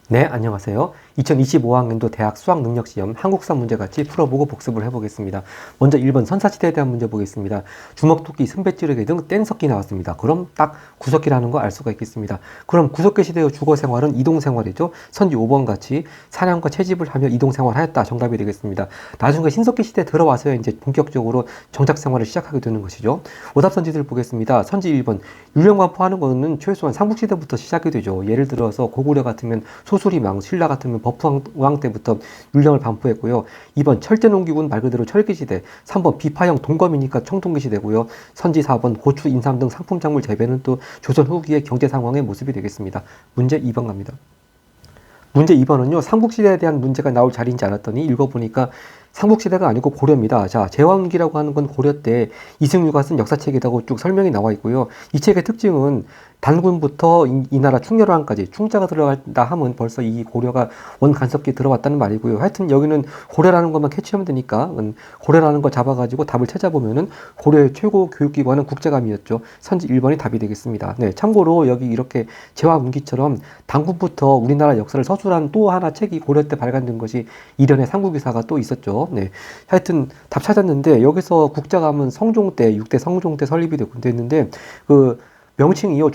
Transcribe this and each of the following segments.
네, 안녕하세요. 2025학년도 대학 수학능력시험 한국사 문제같이 풀어보고 복습을 해보겠습니다. 먼저 1번 선사시대에 대한 문제 보겠습니다. 주먹토끼, 승배찌르기 등 뗀석기 나왔습니다. 그럼 딱 구석기라는 거 알 수가 있겠습니다. 그럼 구석기 시대의 주거생활은 이동생활이죠. 선지 5번 같이 사냥과 채집을 하며 이동생활하였다. 정답이 되겠습니다. 나중에 신석기 시대에 들어와서야 이제 본격적으로 정착생활을 시작하게 되는 것이죠. 오답선지들 보겠습니다. 선지 1번 율령반포하는 거는 최소한 삼국시대부터 시작이 되죠. 예를 들어서 고구려 같으면 소수리망, 신라 같으면 버프왕 때부터 율령을 반포했고요. 2번 철제농기군 말 그대로 철기시대, 3번 비파형 동검이니까 청동기시대고요. 선지 4번 고추, 인삼 등 상품작물 재배는 또 조선 후기의 경제 상황의 모습이 되겠습니다. 문제 2번 갑니다. 문제 2번은요, 삼국시대에 대한 문제가 나올 자리인지 알았더니 읽어보니까 삼국시대가 아니고 고려입니다. 자, 제왕기라고 하는 건 고려 때 이승유가 쓴 역사책이라고 쭉 설명이 나와 있고요. 이 책의 특징은 단군부터 이 나라 충렬왕까지 충자가 들어간다 하면 벌써 이 고려가 원간섭기에 들어왔다는 말이고요. 하여튼 여기는 고려라는 것만 캐치하면 되니까 고려라는 걸 잡아가지고 답을 찾아보면은 고려의 최고 교육기관은 국제감이었죠. 선지 1번이 답이 되겠습니다. 네, 참고로 여기 이렇게 제왕기처럼 단군부터 우리나라 역사를 서술한 또 하나 책이 고려 때 발간된 것이 이련의 삼국유사가 또 있었죠. 네, 하여튼 답 찾았는데 여기서 국자감은 성종 때 6대 성종 때 설립이 됐는데 그 명칭이요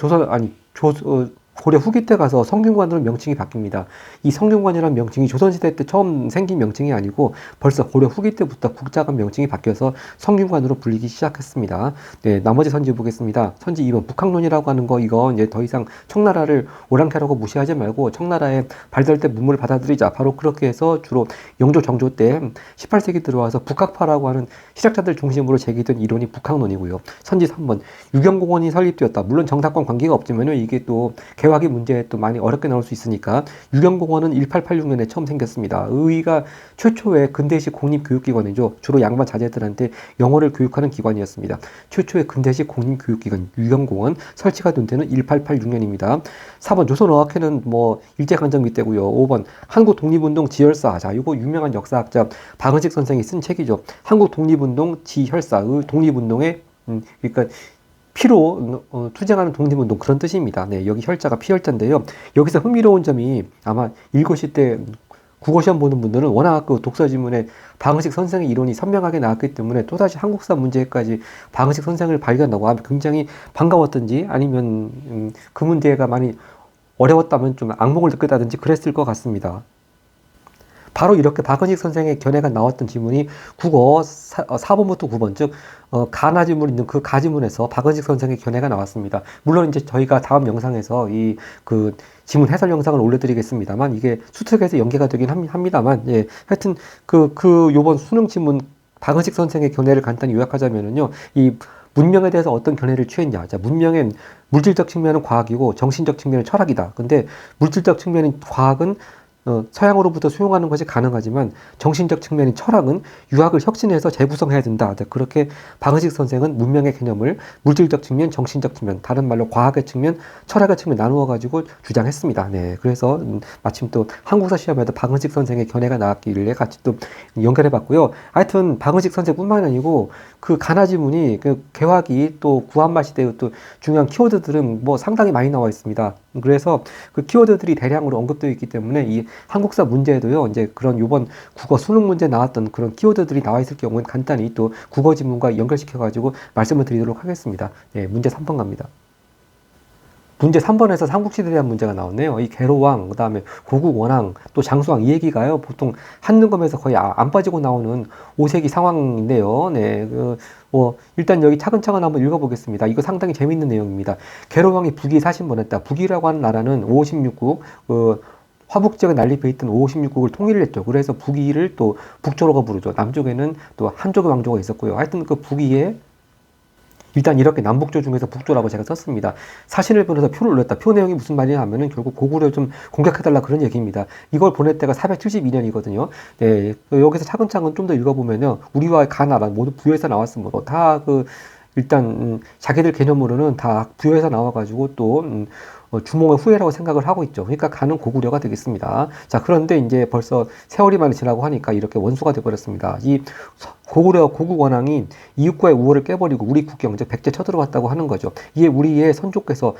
고려 후기 때 가서 성균관으로 명칭이 바뀝니다. 이 성균관이라는 명칭이 조선시대 때 처음 생긴 명칭이 아니고 벌써 고려 후기 때부터 국자감 명칭이 바뀌어서 성균관으로 불리기 시작했습니다. 네, 나머지 선지 보겠습니다. 선지 2번 북학론이라고 하는 거 이거 이제 더 이상 청나라를 오랑캐라고 무시하지 말고 청나라의 발달 때 문물을 받아들이자. 바로 그렇게 해서 주로 영조 정조 때 18세기 들어와서 북학파라고 하는 시작자들 중심으로 제기된 이론이 북학론이고요. 선지 3번 유경공원이 설립되었다. 물론 정사건 관계가 없지만요. 이게 또 개화기 문제에 또 많이 어렵게 나올 수 있으니까 유경공원은 1886년에 처음 생겼습니다. 의의가 최초의 근대식 공립교육기관이죠. 주로 양반 자제들한테 영어를 교육하는 기관이었습니다. 최초의 근대식 공립교육기관 유경공원 설치가 된 때는 1886년입니다. 4번 조선어학회는 뭐 일제강점기 때고요. 5번 한국독립운동 지혈사. 자, 이거 유명한 역사학자 박은식 선생이 쓴 책이죠. 한국독립운동 지혈사. 독립운동의 그러니까 피로 투쟁하는 독립운동 그런 뜻입니다. 네, 여기 혈자가 피혈자인데요. 여기서 흥미로운 점이 아마 읽으실 때 국어시험 보는 분들은 워낙 그 독서지문에 박은식 선생의 이론이 선명하게 나왔기 때문에 또다시 한국사 문제까지 박은식 선생을 발견하고 아마 굉장히 반가웠던지 아니면 그 문제가 많이 어려웠다면 좀 악몽을 느꼈다든지 그랬을 것 같습니다. 바로 이렇게 박은식 선생의 견해가 나왔던 지문이 국어 4번부터 9번, 즉 가나 지문 있는 그 가지문에서 박은식 선생의 견해가 나왔습니다. 물론 이제 저희가 다음 영상에서 이 그 지문 해설 영상을 올려드리겠습니다만 이게 수특에서 연계가 되긴 합니다만, 예, 하여튼 요번 수능 지문 박은식 선생의 견해를 간단히 요약하자면은요, 이 문명에 대해서 어떤 견해를 취했냐. 자, 문명의 물질적 측면은 과학이고 정신적 측면은 철학이다. 근데 물질적 측면인 과학은 서양으로부터 수용하는 것이 가능하지만 정신적 측면인 철학은 유학을 혁신해서 재구성해야 된다. 그렇게 박은식 선생은 문명의 개념을 물질적 측면, 정신적 측면, 다른 말로 과학의 측면, 철학의 측면 나누어 가지고 주장했습니다. 네, 그래서 마침 또 한국사 시험에도 박은식 선생의 견해가 나왔기를 같이 또 연결해봤고요. 하여튼 박은식 선생뿐만 아니고 그 가나지문이 그 개화기 또 구한말 시대의 또 중요한 키워드들은 뭐 상당히 많이 나와 있습니다. 그래서 그 키워드들이 대량으로 언급되어 있기 때문에 이 한국사 문제에도요, 이제 그런 요번 국어 수능 문제 나왔던 그런 키워드들이 나와 있을 경우는 간단히 또 국어 지문과 연결시켜가지고 말씀을 드리도록 하겠습니다. 네, 문제 3번 갑니다. 문제 3번에서 삼국시대에 대한 문제가 나왔네요. 이 계로왕, 그 다음에 고국원왕, 또 장수왕 이 얘기가요. 보통 한능검에서 거의 안 빠지고 나오는 5세기 상황인데요. 네, 일단 여기 차근차근 한번 읽어보겠습니다. 이거 상당히 재밌는 내용입니다. 계로왕이 북위에 사신번했다. 북위라고 하는 나라는 56국, 화북 지역에 난립해 있던 56국을 통일을 했죠. 그래서 북위를 또 북조라고 부르죠. 남쪽에는 또 한족의 왕조가 있었고요. 하여튼 그 북위에 일단 이렇게 남북조 중에서 북조라고 제가 썼습니다. 사신을 보내서 표를 올렸다. 표 내용이 무슨 말이냐 하면은 결국 고구려를 좀 공격해달라 그런 얘기입니다. 이걸 보낼 때가 472년이거든요. 네, 여기서 차근차근 좀 더 읽어보면요. 우리와 가나라 모두 부여에서 나왔으므로 다 일단 자기들 개념으로는 다 부여에서 나와가지고 또 주몽의 후예라고 생각을 하고 있죠. 그러니까 가는 고구려가 되겠습니다. 자, 그런데 이제 벌써 세월이 많이 지나고 하니까 이렇게 원수가 되어버렸습니다. 이 고구려 고국 원왕이 이웃과의 우호를 깨버리고 우리 국경, 즉 백제 쳐들어왔다고 하는 거죠. 이게 우리의 선조께서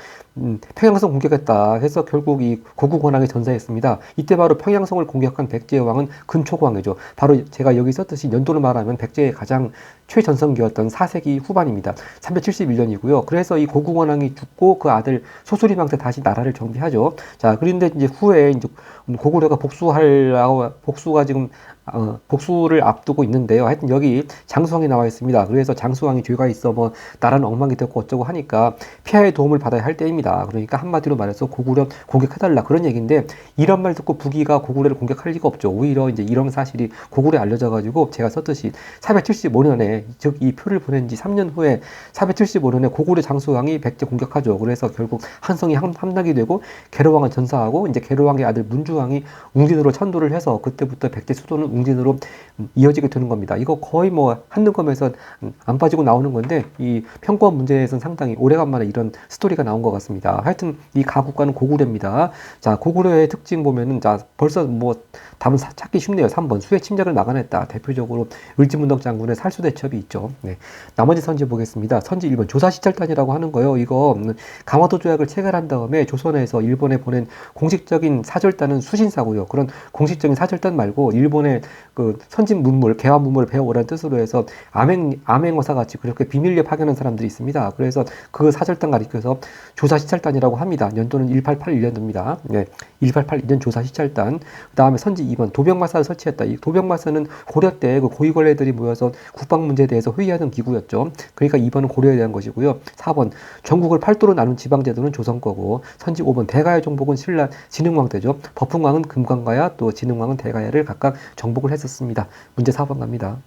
평양성 공격했다 해서 결국 이 고국 원왕이 전사했습니다. 이때 바로 평양성을 공격한 백제의 왕은 근초광이죠. 바로 제가 여기 썼듯이 연도를 말하면 백제의 가장 최전성기였던 4세기 후반입니다. 371년이고요. 그래서 이 고국 원왕이 죽고 그 아들 소수리망때 다시 나라를 정비하죠. 자, 그런데 이제 후에 이제 고구려가 복수가 지금 복수를 앞두고 있는데요. 하여튼 여기 장수왕이 나와 있습니다. 그래서 장수왕이 죄가 있어 뭐 나라는 엉망이 됐고 어쩌고 하니까 폐하의 도움을 받아야 할 때입니다. 그러니까 한마디로 말해서 고구려 공격해달라 그런 얘기인데 이런 말 듣고 부기가 고구려를 공격할 리가 없죠. 오히려 이제 이런 사실이 고구려에 알려져가지고 제가 썼듯이 475년에 즉 이 표를 보낸 지 3년 후에 475년에 고구려 장수왕이 백제 공격하죠. 그래서 결국 한성이 함락이 되고 계로왕은 전사하고 이제 계로왕의 아들 문주왕이 웅진으로 천도를 해서 그때부터 백제 수도는 웅진으로 이어지게 되는 겁니다. 이거 거의 뭐 한능검에서 안 빠지고 나오는 건데 이 평권 문제에서는 상당히 오래간만에 이런 스토리가 나온 것 같습니다. 하여튼 이 가국가는 고구려입니다. 자, 고구려의 특징 보면은 자 벌써 뭐 답은 찾기 쉽네요. 3번 수해 침략을 막아냈다. 대표적으로 을지문덕 장군의 살수대첩이 있죠. 네. 나머지 선지 보겠습니다. 선지 1번 조사시찰단이라고 하는 거요. 이거 강화도 조약을 체결한 다음에 조선에서 일본에 보낸 공식적인 사절단은 수신사고요. 그런 공식적인 사절단 말고 일본의 그 선진 문물, 개화 문물을 배워오라는 뜻으로 해서 암행어사 같이 그렇게 비밀리에 파견한 사람들이 있습니다. 그래서 그 사절단 가리켜서 조사시찰단이라고 합니다. 연도는 1881년도입니다. 네. 1881년 조사시찰단. 그 다음에 선지 2번 도병마사를 설치했다. 이 도병마사는 고려 때 그 고위관리들이 모여서 국방 문제에 대해서 회의하는 기구였죠. 그러니까 2번은 고려에 대한 것이고요. 4번 전국을 8도로 나눈 지방제도는 조선 거고 선지 5번 대가야 정복은 신라 진흥왕 때죠. 법흥왕은 금강가야 또 진흥왕은 대가야를 각각 정복을 했었습니다. 문제 4번 갑니다.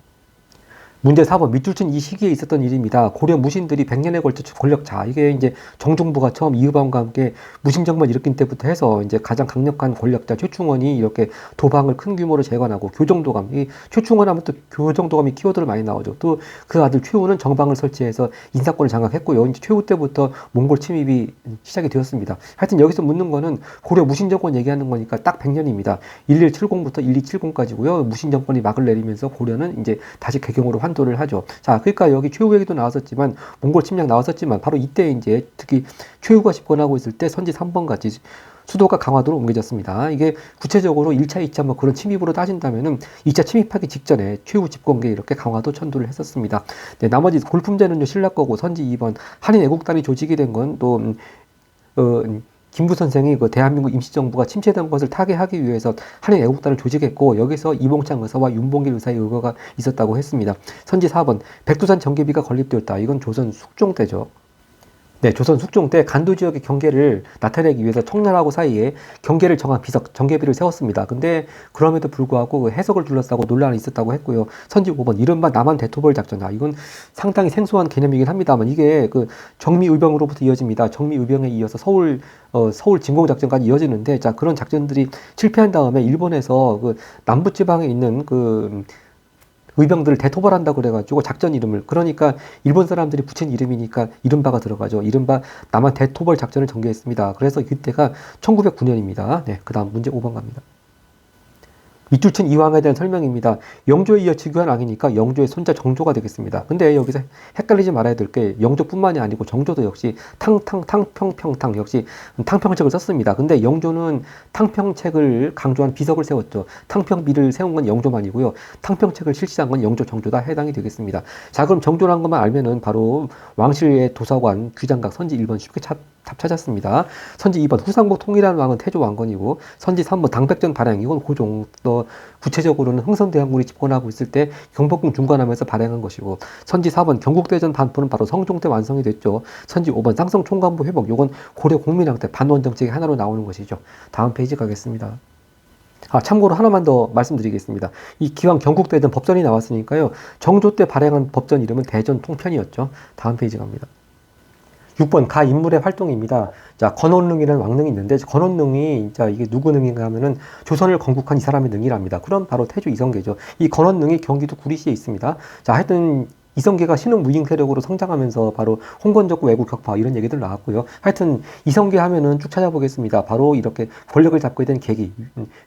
문제 4번 밑줄친 이 시기에 있었던 일입니다. 고려 무신들이 100년에 걸쳐 권력자 이게 이제 정중부가 처음 이의방과 함께 무신정만 일으킨 때부터 해서 이제 가장 강력한 권력자 최충원이 이렇게 도방을 큰 규모로 재건하고 교정도감 이 최충원 하면 또 교정도감이 키워드로 많이 나오죠. 또 그 아들 최후는 정방을 설치해서 인사권을 장악했고요. 이제 최후 때부터 몽골 침입이 시작이 되었습니다. 하여튼 여기서 묻는 거는 고려 무신정권 얘기하는 거니까 딱 100년입니다. 1170부터 1270까지고요. 무신정권이 막을 내리면서 고려는 이제 다시 개경으로 도를 하죠. 자, 그러니까 여기 최후 얘기도 나왔었지만 몽골 침략 나왔었지만 바로 이때 이제 특히 최후가 집권하고 있을 때 선지 3번 같이 수도가 강화도로 옮겨졌습니다. 이게 구체적으로 1차, 2차 뭐 그런 침입으로 따진다면은 2차 침입하기 직전에 최후 집권기에 이렇게 강화도 천도를 했었습니다. 네, 나머지 골품제는요 신라 거고 선지 2번 한인 애국단이 조직이 된 건 또 김부 선생이 그 대한민국 임시정부가 침체된 것을 타개하기 위해서 한인 애국단을 조직했고 여기서 이봉창 의사와 윤봉길 의사의 의거가 있었다고 했습니다. 선지 4번 백두산 전개비가 건립되었다. 이건 조선 숙종 때죠. 네, 조선 숙종 때 간도 지역의 경계를 나타내기 위해서 청나라하고 사이에 경계를 정한 비석, 전개비를 세웠습니다. 근데 그럼에도 불구하고 그 해석을 둘러싸고 논란이 있었다고 했고요. 선지 5번 이른바 남한 대토벌 작전. 이건 상당히 생소한 개념이긴 합니다만 이게 그 정미의병으로부터 이어집니다. 정미의병에 이어서 서울 진공작전까지 이어지는데 자 그런 작전들이 실패한 다음에 일본에서 그 남부지방에 있는 그 의병들을 대토벌한다고 그래가지고 작전 이름을 그러니까 일본 사람들이 붙인 이름이니까 이른바가 들어가죠. 이른바 남한 대토벌 작전을 전개했습니다. 그래서 이때가 1909년입니다. 네, 그 다음 문제 5번 갑니다. 밑줄친 이왕에 대한 설명입니다. 영조에 이어 즉위한 왕이니까 영조의 손자 정조가 되겠습니다. 근데 여기서 헷갈리지 말아야 될 게 영조뿐만이 아니고 정조도 역시 탕평평탕 역시 탕평책을 썼습니다. 근데 영조는 탕평책을 강조한 비석을 세웠죠. 탕평비를 세운 건 영조만이고요. 탕평책을 실시한 건 영조 정조다 해당이 되겠습니다. 자 그럼 정조라는 것만 알면은 바로 왕실의 도사관 귀장각 선지 1번 쉽게 답 찾았습니다. 선지 2번 후상국 통일한 왕은 태조 왕건이고 선지 3번 당백전 발행 이건 고종 또 구체적으로는 흥선대원군이 집권하고 있을 때 경복궁 중관하면서 발행한 것이고 선지 4번 경국대전 반포는 바로 성종 때 완성이 됐죠. 선지 5번 쌍성 총관부 회복 이건 고려 국민왕 때 반원 정책의 하나로 나오는 것이죠. 다음 페이지 가겠습니다. 참고로 하나만 더 말씀드리겠습니다. 이 기왕 경국대전 법전이 나왔으니까요. 정조 때 발행한 법전 이름은 대전 통편이었죠. 다음 페이지 갑니다. 6번 가 인물의 활동입니다. 자, 건원능이라는 왕능이 있는데 건원능이 자 이게 누구 능인가 하면은 조선을 건국한 이 사람의 능이랍니다. 그럼 바로 태조 이성계죠. 이 건원능이 경기도 구리시에 있습니다. 자, 하여튼 이성계가 신흥무잉 세력으로 성장하면서 바로 홍건적 외국 격파 이런 얘기들 나왔고요. 하여튼 이성계 하면은 쭉 찾아보겠습니다. 바로 이렇게 권력을 잡게 된 계기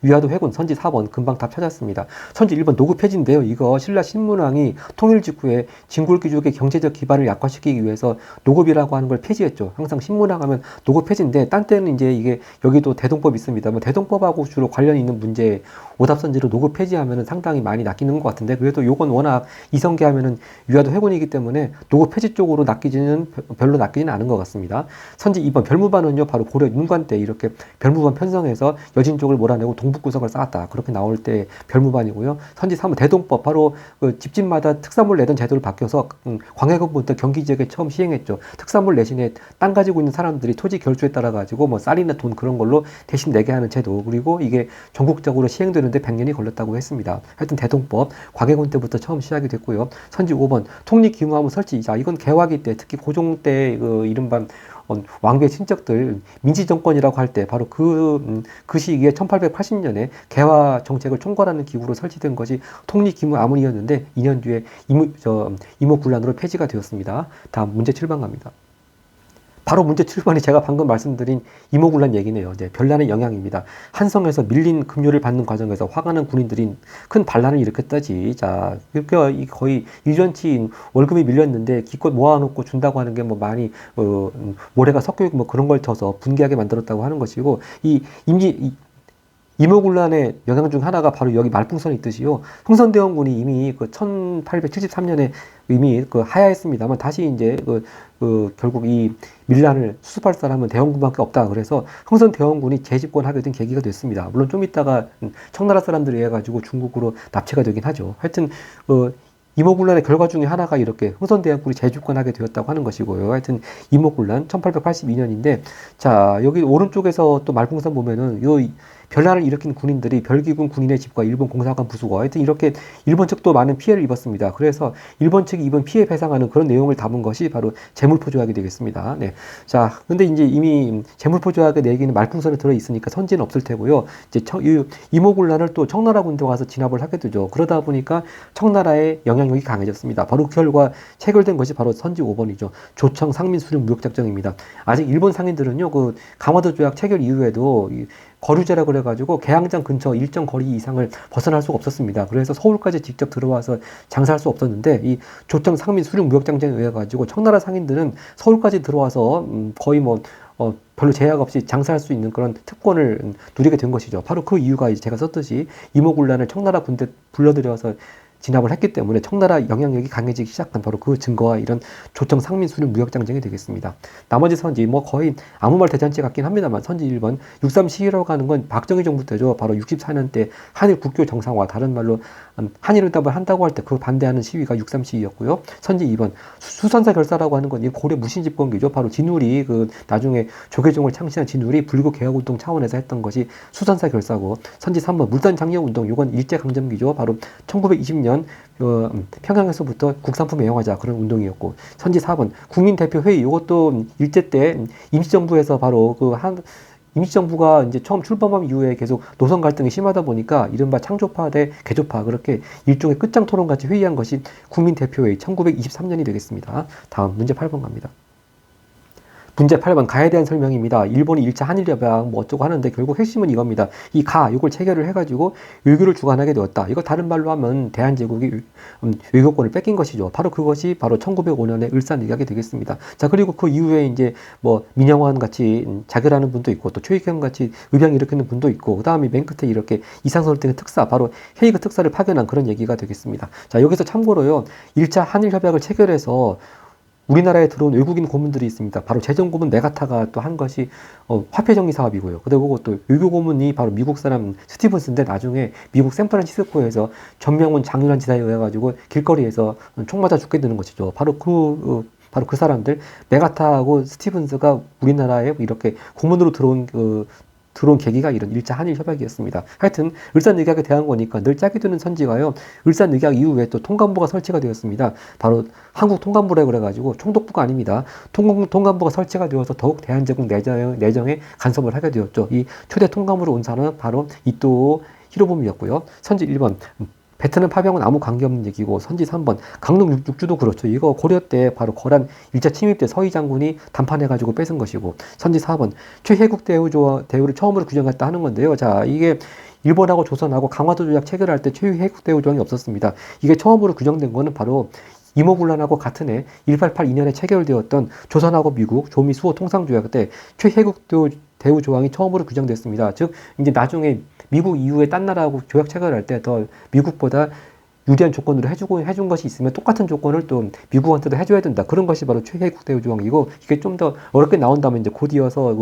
위화도 회군 선지 4번 금방 답 찾았습니다. 선지 1번 노구 폐지인데요. 이거 신라 신문왕이 통일 직후에 진골귀족의 경제적 기반을 약화시키기 위해서 노급이라고 하는 걸 폐지했죠. 항상 신문왕 하면 노급 폐지인데 딴 때는 이제 이게 여기도 대동법 있습니다. 뭐 대동법하고 주로 관련이 있는 문제 오답선지로 노급 폐지하면은 상당히 많이 낚이는 것 같은데 그래도 요건 워낙 이성계 하면은 위화도 회군이기 때문에 노급 폐지 쪽으로 낚이지는 별로 낚이지는 않은 것 같습니다. 선지 2번 별무반은요 바로 고려 윤관 때 이렇게 별무반 편성해서 여진 쪽을 몰아내고 동북구석을 쌓았다 그렇게 나올 때 별무반이고요. 선지 3번 대동법 바로 그 집집마다 특산물 내던 제도를 바뀌어서 광해군부터 경기 지역에 처음 시행했죠. 특산물 대신에 땅 가지고 있는 사람들이 토지 결주에 따라 가지고 뭐 쌀이나 돈 그런 걸로 대신 내게 하는 제도 그리고 이게 전국적으로 시행되는데 100년이 걸렸다고 했습니다. 하여튼 대동법 광해군 때부터 처음 시작이 됐고요. 선지 5번 통립기무하무 설치. 자 이건 개화기 때 특히 고종 때 그 이른바 왕비의 친척들 민지정권이라고 할 때 바로 그 시기에 1880년에 개화 정책을 총괄하는 기구로 설치된 것이 통립기무아문이었는데 2년 뒤에 이모군란으로 폐지가 되었습니다. 다음 문제 7번 갑니다. 바로 문제 7번이 제가 방금 말씀드린 이모군란 얘기네요. 이제 별난의 영향입니다. 한성에서 밀린 급료를 받는 과정에서 화가 난 군인들이 큰 반란을 일으켰다지. 자, 그러니까 거의 1년치 월급이 밀렸는데 기껏 모아놓고 준다고 하는 게 뭐 많이 모래가 섞여 있고 뭐 그런 걸 쳐서 분개하게 만들었다고 하는 것이고 이모군란의 영향 중 하나가 바로 여기 말풍선이 있듯이요. 흥선대원군이 이미 그 1873년에 이미 그 하야했습니다만 다시 이제 결국 이 밀란을 수습할 사람은 대원군밖에 없다. 그래서 흥선대원군이 재집권하게 된 계기가 됐습니다. 물론 좀 이따가 청나라 사람들이 해가지고 중국으로 납치가 되긴 하죠. 하여튼 이모군란의 결과 중에 하나가 이렇게 흥선대원군이 재집권하게 되었다고 하는 것이고요. 하여튼 이모군란 1882년인데 자 여기 오른쪽에서 또 말풍선 보면은 별난을 일으킨 군인들이 별기군 군인의 집과 일본 공사관 부수고 하여튼 이렇게 일본 측도 많은 피해를 입었습니다. 그래서 일본 측이 입은 피해 배상하는 그런 내용을 담은 것이 바로 재물포 조약이 되겠습니다. 네. 자, 근데 이제 이미 재물포 조약의 내기는 말풍선에 들어 있으니까 선지는 없을 테고요. 이제 이모군란을 또 청나라 군대가 가서 진압을 하게 되죠. 그러다 보니까 청나라의 영향력이 강해졌습니다. 바로 그 결과 체결된 것이 바로 선지 5번이죠. 조청 상민 수령 무역 작전입니다. 아직 일본 상인들은요, 그 강화도 조약 체결 이후에도 거류제라고 그래가지고 개항장 근처 일정 거리 이상을 벗어날 수가 없었습니다. 그래서 서울까지 직접 들어와서 장사할 수 없었는데 이 조청 상민 수륙 무역장전에 의해 가지고 청나라 상인들은 서울까지 들어와서 거의 별로 제약 없이 장사할 수 있는 그런 특권을 누리게 된 것이죠. 바로 그 이유가 이제 제가 썼듯이 이모군란을 청나라 군대 불러들여서 진압을 했기 때문에 청나라 영향력이 강해지기 시작한 바로 그 증거와 이런 조청 상민 수륙 무역장전이 되겠습니다. 나머지 선지 거의 아무 말 대잔치 같긴 합니다만 선지 1번 63 시위라고 하는 건 박정희 정부 때죠. 바로 64년 때 한일 국교 정상화 다른 말로 한일응답을 한다고 할 때 그 반대하는 시위가 63 시위였고요. 선지 2번 수선사 결사라고 하는 건 이 고려 무신집권기죠. 바로 진울이 나중에 조계종을 창시한 진울이 불교 개혁운동 차원에서 했던 것이 수선사 결사고 선지 3번 물산 장려운동 이건 일제강점기죠. 바로 1920년 평양에서부터 국산품 애용하자 그런 운동이었고 선지 4번 국민대표회의 이것도 일제 때 임시정부에서 바로 임시정부가 이제 처음 출범한 이후에 계속 노선 갈등이 심하다 보니까 이른바 창조파 대 개조파 그렇게 일종의 끝장 토론 같이 회의한 것이 국민대표회의 1923년이 되겠습니다. 다음 문제 8번 갑니다. 문제 8번 가에 대한 설명입니다. 일본이 1차 한일협약 어쩌고 하는데 결국 핵심은 이겁니다. 이걸 체결을 해가지고 외교를 주관하게 되었다. 이거 다른 말로 하면 대한제국이 외교권을 뺏긴 것이죠. 바로 그것이 바로 1905년에 을사늑약이 되겠습니다. 자 그리고 그 이후에 이제 민영환 같이 자결하는 분도 있고 또 최익현 같이 의병 일으키는 분도 있고 그 다음에 맨 끝에 이렇게 이상설 등의 특사 바로 헤이그 특사를 파견한 그런 얘기가 되겠습니다. 자 여기서 참고로요 1차 한일협약을 체결해서 우리나라에 들어온 외국인 고문들이 있습니다. 바로 재정고문 네가타가 또 한 것이 화폐정리 사업이고요. 그리고 또 외교 고문이 바로 미국 사람 스티븐스인데 나중에 미국 샌프란시스코에서 전명훈 장윤환 지사에 의해 가지고 길거리에서 총 맞아 죽게 되는 것이죠. 바로 그 사람들 메가타하고 스티븐스가 우리나라에 이렇게 고문으로 들어온 계기가 이런 1차 한일협약이었습니다. 하여튼 을사늑약에 대한 거니까 늘 짝이 드는 선지가요. 을사늑약 이후에 또 통감부가 설치가 되었습니다. 바로 한국 통감부라고 그래가지고 총독부가 아닙니다. 통감부가 설치가 되어서 더욱 대한제국 내정에 간섭을 하게 되었죠. 이 초대 통감부로 온 사람은 바로 이토 히로부미였고요. 선지 1번 베트남 파병은 아무 관계없는 얘기고. 선지 3번 강릉 육주도 그렇죠. 이거 고려 때 바로 거란 1차 침입 때 서희 장군이 단판해가지고 뺏은 것이고. 선지 4번 최혜국 대우를 처음으로 규정했다 하는 건데요. 자, 이게 일본하고 조선하고 강화도 조약 체결할 때 최혜국 대우 조항이 없었습니다. 이게 처음으로 규정된 거는 바로 이모군란하고 같은 해 1882년에 체결되었던 조선하고 미국 조미 수호 통상조약 때 최혜국 대우 조항이 처음으로 규정됐습니다. 즉 이제 나중에 미국 이후에 딴 나라하고 조약 체결할 때 더 미국보다 유리한 조건으로 해준 것이 있으면 똑같은 조건을 또 미국한테도 해줘야 된다. 그런 것이 바로 최혜국 대우 조항이고, 이게 좀 더 어렵게 나온다면 이제 곧이어서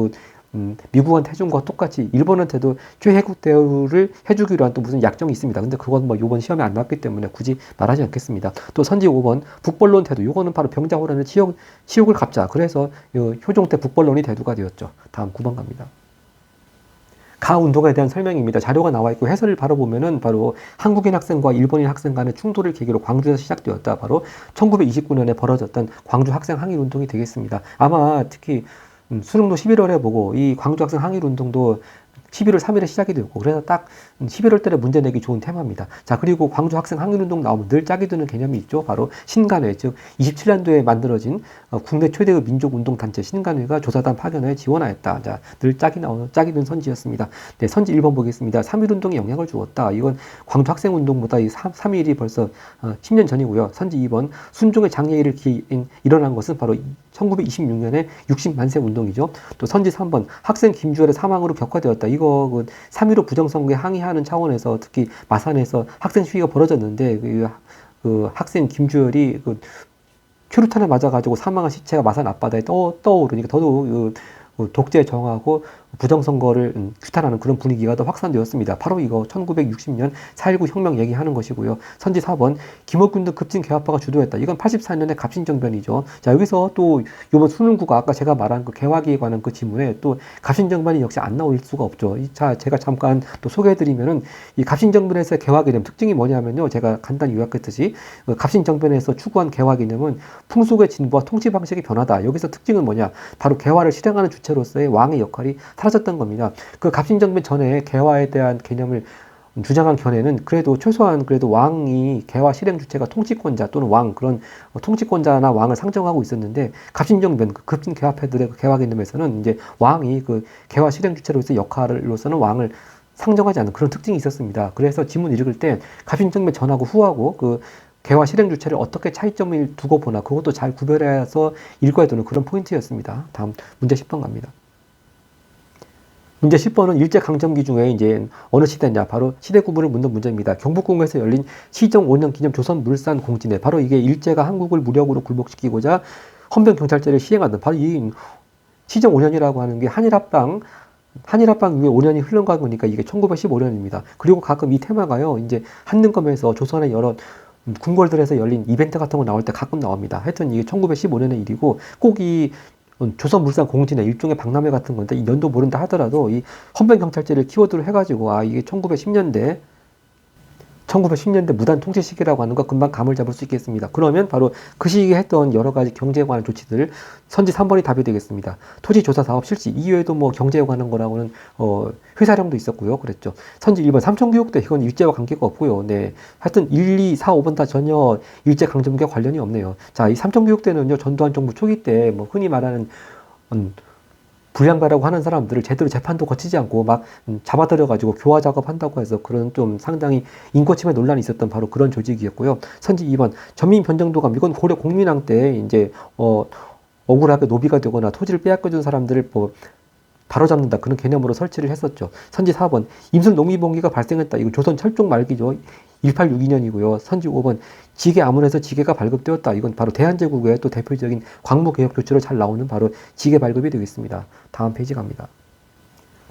미국한테 해준 거와 똑같이 일본한테도 최혜국 대우를 해주기로 한 또 무슨 약정이 있습니다. 근데 그건 뭐 이번 시험에 안 나왔기 때문에 굳이 말하지 않겠습니다. 또 선지 5번 북벌론 태도. 이거는 바로 병자호란의 치욕을 갚자. 그래서 효종 때 북벌론이 대두가 되었죠. 다음 9번 갑니다. 가 운동에 대한 설명입니다. 자료가 나와 있고 해설을 바로 보면은 바로 한국인 학생과 일본인 학생 간의 충돌을 계기로 광주에서 시작되었다. 바로 1929년에 벌어졌던 광주 학생 항일 운동이 되겠습니다. 아마 특히 수능도 11월에 보고 이 광주 학생 항일 운동도 11월 3일에 시작이 되었고, 그래서 딱 11월 달에 문제 내기 좋은 테마입니다. 자, 그리고 광주 학생 항일운동 나오면 늘 짝이 드는 개념이 있죠. 바로 신간회, 즉 27년도에 만들어진 국내 최대의 민족운동단체 신간회가 조사단 파견에 지원하였다. 자, 늘 짝이 드는 선지였습니다. 네, 선지 1번 보겠습니다. 3.1운동에 영향을 주었다. 이건 광주 학생운동보다 이 3.1이 벌써 10년 전이고요. 선지 2번 순종의 장애일을 일어난 것은 바로 1926년에 60만세 운동이죠. 또 선지 3번 학생 김주열의 사망으로 격화되었다. 이거 3.15 부정선거에 항의하는 차원에서 특히 마산에서 학생 시위가 벌어졌는데 그 학생 김주열이 최루탄에 맞아가지고 사망한 시체가 마산 앞바다에 떠오르니까 더더욱 독재 정하고 부정선거를 규탄하는 그런 분위기가 더 확산되었습니다. 바로 이거 1960년 4.19 혁명 얘기하는 것이고요. 선지 4번 김옥균 등 급진 개화파가 주도했다. 이건 84년의 갑신정변이죠. 자, 여기서 또 이번 수능국어 아까 제가 말한 그 개화기에 관한 그 지문에 또 갑신정변이 역시 안 나올 수가 없죠. 자, 제가 잠깐 또 소개해드리면은 이 갑신정변에서의 개화개념 특징이 뭐냐면요. 제가 간단히 요약했듯이 갑신정변에서 추구한 개화개념은 풍속의 진보와 통치 방식의 변화다. 여기서 특징은 뭐냐? 바로 개화를 실행하는 주체로서의 왕의 역할이 사라졌던 겁니다. 그 갑신정변 전에 개화에 대한 개념을 주장한 견해는 최소한 왕이 개화 실행 주체가 통치권자 또는 왕, 그런 통치권자나 왕을 상정하고 있었는데, 갑신정변 급진 개화파들의 개화 개념에서는 이제 왕이 그 개화 실행 주체로서의 역할로서는 왕을 상정하지 않는 그런 특징이 있었습니다. 그래서 지문 읽을 때 갑신정변 전하고 후하고 그 개화 실행 주체를 어떻게 차이점을 두고 보나, 그것도 잘 구별해서 읽어야 되는 그런 포인트였습니다. 다음 문제 10번 갑니다. 문제 10번은 일제강점기 중에 이제 어느 시대냐, 바로 시대 구분을 묻는 문제입니다. 경복궁에서 열린 시정 5년 기념 조선물산 공진회, 바로 이게 일제가 한국을 무력으로 굴복시키고자 헌병경찰제를 시행하던 바로 이 시정 5년이라고 하는 게 한일합방 이후에 5년이 흘러간 거니까 이게 1915년입니다. 그리고 가끔 이 테마가요, 이제 한능검에서 조선의 여러 궁궐들에서 열린 이벤트 같은 거 나올 때 가끔 나옵니다. 하여튼 이게 1915년의 일이고, 꼭 이 조선물산 공진회 일종의 박람회 같은 건데, 이 연도 모른다 하더라도 이 헌병경찰제를 키워드로 해가지고 이게 1910년대 무단 통치 시기라고 하는 거 금방 감을 잡을 수 있겠습니다. 그러면 바로 그 시기에 했던 여러 가지 경제에 관한 조치들, 선지 3번이 답이 되겠습니다. 토지 조사 사업 실시 이외에도 뭐 경제에 관한 거라고는 회사령도 있었고요. 그랬죠. 선지 1번 삼천교육대, 이건 일제와 관계가 없고요. 네. 하여튼 1, 2, 4, 5번 다 전혀 일제 강점기와 관련이 없네요. 자, 이 삼천교육대는요, 전두환 정부 초기 때 뭐 흔히 말하는 불량가라고 하는 사람들을 제대로 재판도 거치지 않고 막 잡아들여가지고 교화 작업한다고 해서 그런 좀 상당히 인권침해 논란이 있었던 바로 그런 조직이었고요. 선지 2번 전민 변정도감, 이건 고려 공민왕 때 이제 억울하게 노비가 되거나 토지를 빼앗겨준 사람들을 바로잡는다, 그런 개념으로 설치를 했었죠. 선지 4번 임술 농민봉기가 발생했다. 이거 조선 철종 말기죠. 1862년이고요. 선지 5번 지게 아문에서 지게가 발급되었다. 이건 바로 대한제국의 또 대표적인 광무개혁 조치로 잘 나오는 바로 지게 발급이 되겠습니다. 다음 페이지 갑니다.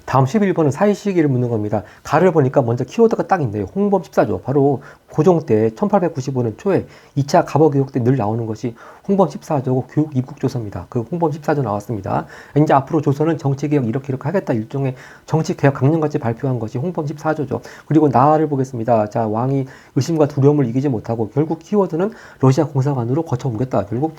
다음 11번은 사이 시기를 묻는 겁니다. 가를 보니까 먼저 키워드가 딱 있네요. 홍범 14조. 바로 고종 때 1895년 초에 2차 갑어교육 때 늘 나오는 것이 홍범 14조고 교육 입국조서입니다. 그 홍범 14조 나왔습니다. 이제 앞으로 조선은 정치개혁 이렇게 하겠다, 일종의 정치개혁 강령같이 발표한 것이 홍범 14조죠. 그리고 나를 보겠습니다. 자, 왕이 의심과 두려움을 이기지 못하고 결국 키워드는 러시아 공사관으로 거쳐 옮겼다. 결국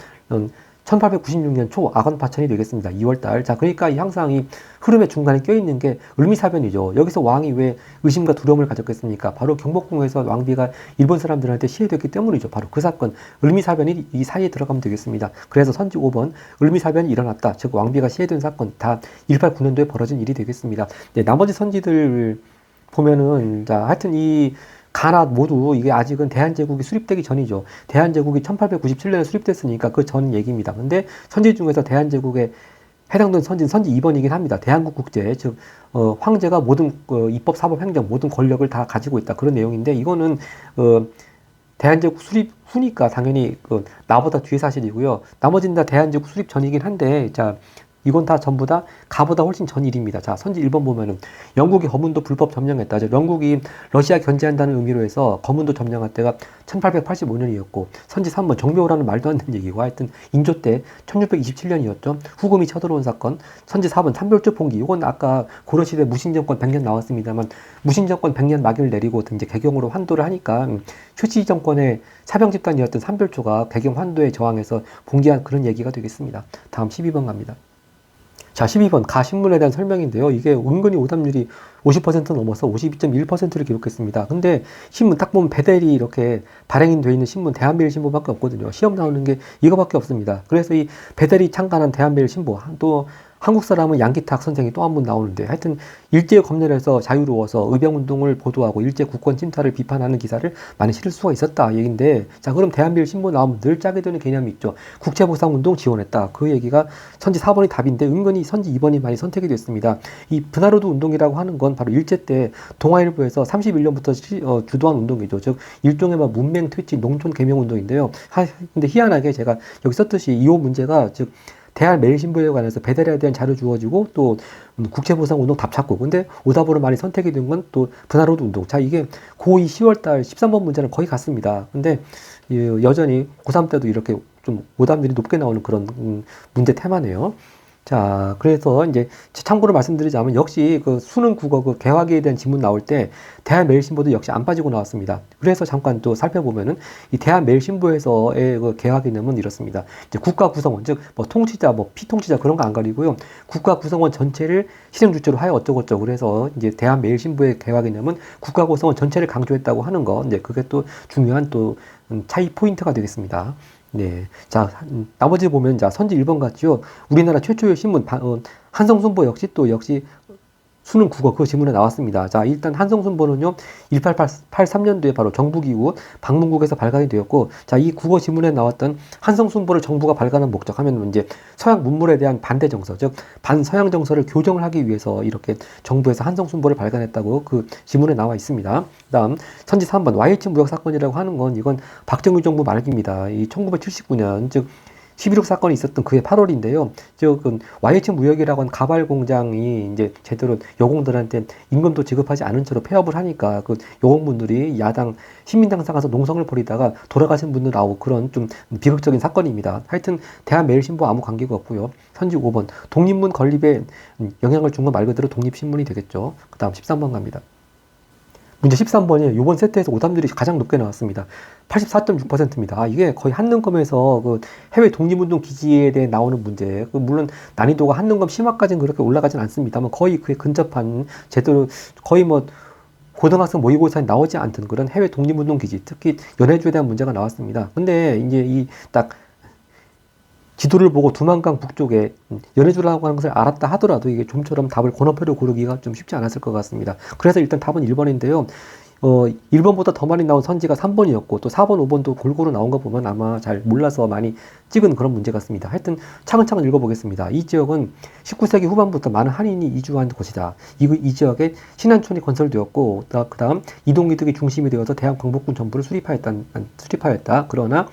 1896년 초 아건파천이 되겠습니다. 2월달. 자, 그러니까 이 항상 이 흐름의 중간에 껴있는 게 을미사변이죠. 여기서 왕이 왜 의심과 두려움을 가졌겠습니까? 바로 경복궁에서 왕비가 일본 사람들한테 시해됐기 때문이죠. 바로 그 사건, 을미사변이 이 사이에 들어가면 되겠습니다. 그래서 선지 5번, 을미사변이 일어났다. 즉, 왕비가 시해된 사건, 다 1809년도에 벌어진 일이 되겠습니다. 네, 나머지 선지들 보면은, 자, 하여튼 이 가나 모두 이게 아직은 대한제국이 수립되기 전이죠. 대한제국이 1897년에 수립됐으니까 그 전 얘기입니다. 근데 선지 중에서 대한제국에 해당되는 선지는 선지 2번이긴 합니다. 대한국 국제, 즉 황제가 모든 입법, 사법, 행정 모든 권력을 다 가지고 있다. 그런 내용인데 이거는 대한제국 수립 후니까 당연히 나보다 뒤에 사실이고요. 나머지는 다 대한제국 수립 전이긴 한데 자. 이건 다 전부 다 가보다 훨씬 전 일입니다. 자, 선지 1번 보면은 영국이 거문도 불법 점령했다. 즉, 영국이 러시아 견제한다는 의미로 해서 거문도 점령할 때가 1885년이었고, 선지 3번 정묘라는 말도 안 되는 얘기고, 하여튼 인조 때 1627년이었죠. 후금이 쳐들어온 사건. 선지 4번 삼별조 봉기. 이건 아까 고려시대 무신정권 100년 나왔습니다만, 무신정권 100년 막연을 내리고 이제 개경으로 환도를 하니까 휴지 정권의 사병 집단이었던 삼별조가 개경 환도에 저항해서 봉기한 그런 얘기가 되겠습니다. 다음 12번 갑니다. 자, 12번 가신문에 대한 설명인데요. 이게 은근히 오답률이 50% 넘어서 52.1%를 기록했습니다. 근데 신문 딱 보면 배달이 이렇게 발행인 돼 있는 신문 대한매일신보밖에 없거든요. 시험 나오는 게 이거밖에 없습니다. 그래서 이 배달이 창간한 대한매일신보 또 한국 사람은 양기탁 선생이 또 한 번 나오는데 하여튼 일제 검열에서 자유로워서 의병운동을 보도하고 일제 국권 침탈을 비판하는 기사를 많이 실을 수가 있었다 얘기인데 자 그럼 대한매일신보 나오면 늘 짜게 되는 개념이 있죠. 국채보상운동 지원했다. 그 얘기가 선지 4번이 답인데 은근히 선지 2번이 많이 선택이 됐습니다. 이 분하로드 운동이라고 하는 건 바로 일제 때 동아일보에서 31년부터 주도한 운동이죠. 즉 일종의 막 문맹 퇴치 농촌 개명 운동인데요. 근데 희한하게 제가 여기 썼듯이 이 문제가 즉 대한매일신보에 관해서 배달에 대한 자료 주어지고 또 국채보상운동 답 찾고 근데 오답으로 많이 선택이 된 건 또 분하로드 운동. 자 이게 고2 10월달 13번 문제는 거의 같습니다. 근데 여전히 고3 때도 이렇게 좀 오답률이 높게 나오는 그런 문제 테마네요. 자, 그래서 이제 참고로 말씀드리자면 역시 그 수능 국어 그 개화기에 대한 지문 나올 때 대한매일신보도 역시 안 빠지고 나왔습니다. 그래서 잠깐 또 살펴보면은 이 대한매일신보에서의 그 개화 개념은 이렇습니다. 이제 국가 구성원, 즉 뭐 통치자, 뭐 피통치자 그런 거 안 가리고요. 국가 구성원 전체를 실행 주체로 하여 어쩌고저쩌고 그래서 이제 대한매일신보의 개화 개념은 국가 구성원 전체를 강조했다고 하는 거. 이제 그게 또 중요한 또 차이 포인트가 되겠습니다. 네. 자, 나머지 보면, 자, 선지 1번 같죠? 우리나라 최초의 신문, 한성순보 역시 또 역시 수능 국어 그 지문에 나왔습니다. 자, 일단 한성순보는요, 1883년도에 바로 정부기후 방문국에서 발간이 되었고, 자, 이 국어 지문에 나왔던 한성순보를 정부가 발간한 목적 하면 이제 서양 문물에 대한 반대 정서, 즉, 반서양 정서를 교정을 하기 위해서 이렇게 정부에서 한성순보를 발간했다고 그 지문에 나와 있습니다. 그 다음, 선지 3번, YH 무역 사건이라고 하는 건 이건 박정희 정부 말기입니다. 이 1979년, 즉, 11.6 사건이 있었던 그해 8월인데요. YH 무역이라고 하는 가발 공장이 이제 제대로 여공들한테 임금도 지급하지 않은 채로 폐업을 하니까 그 여공분들이 야당 신민당사 가서 농성을 벌이다가 돌아가신 분들 나오고 그런 좀 비극적인 사건입니다. 하여튼 대한매일신보 아무 관계가 없고요. 선지 5번 독립문 건립에 영향을 준 건 말 그대로 독립신문이 되겠죠. 그 다음 13번 갑니다. 문제 13번이 이번 세트에서 오답률이 가장 높게 나왔습니다. 84.6%입니다. 아, 이게 거의 한능검에서 그 해외 독립운동 기지에 대해 나오는 문제. 물론 난이도가 한능검 심화까지는 그렇게 올라가진 않습니다만 거의 그에 근접한 제대로 거의 뭐 고등학생 모의고사에 나오지 않던 그런 해외 독립운동 기지, 특히 연해주에 대한 문제가 나왔습니다. 근데 이제 이 딱 지도를 보고 두만강 북쪽에 연해주라고 하는 것을 알았다 하더라도 이게 좀처럼 답을 권업표로 고르기가 좀 쉽지 않았을 것 같습니다. 그래서 일단 답은 1번인데요. 1번보다 더 많이 나온 선지가 3번이었고 또 4번, 5번도 골고루 나온 거 보면 아마 잘 몰라서 많이 찍은 그런 문제 같습니다. 하여튼 차근차근 읽어보겠습니다. 이 지역은 19세기 후반부터 많은 한인이 이주한 곳이다. 이 지역에 신안촌이 건설되었고 그 다음 이동이득이 중심이 되어서 대한광복군 정부를 수립하였다. 그러나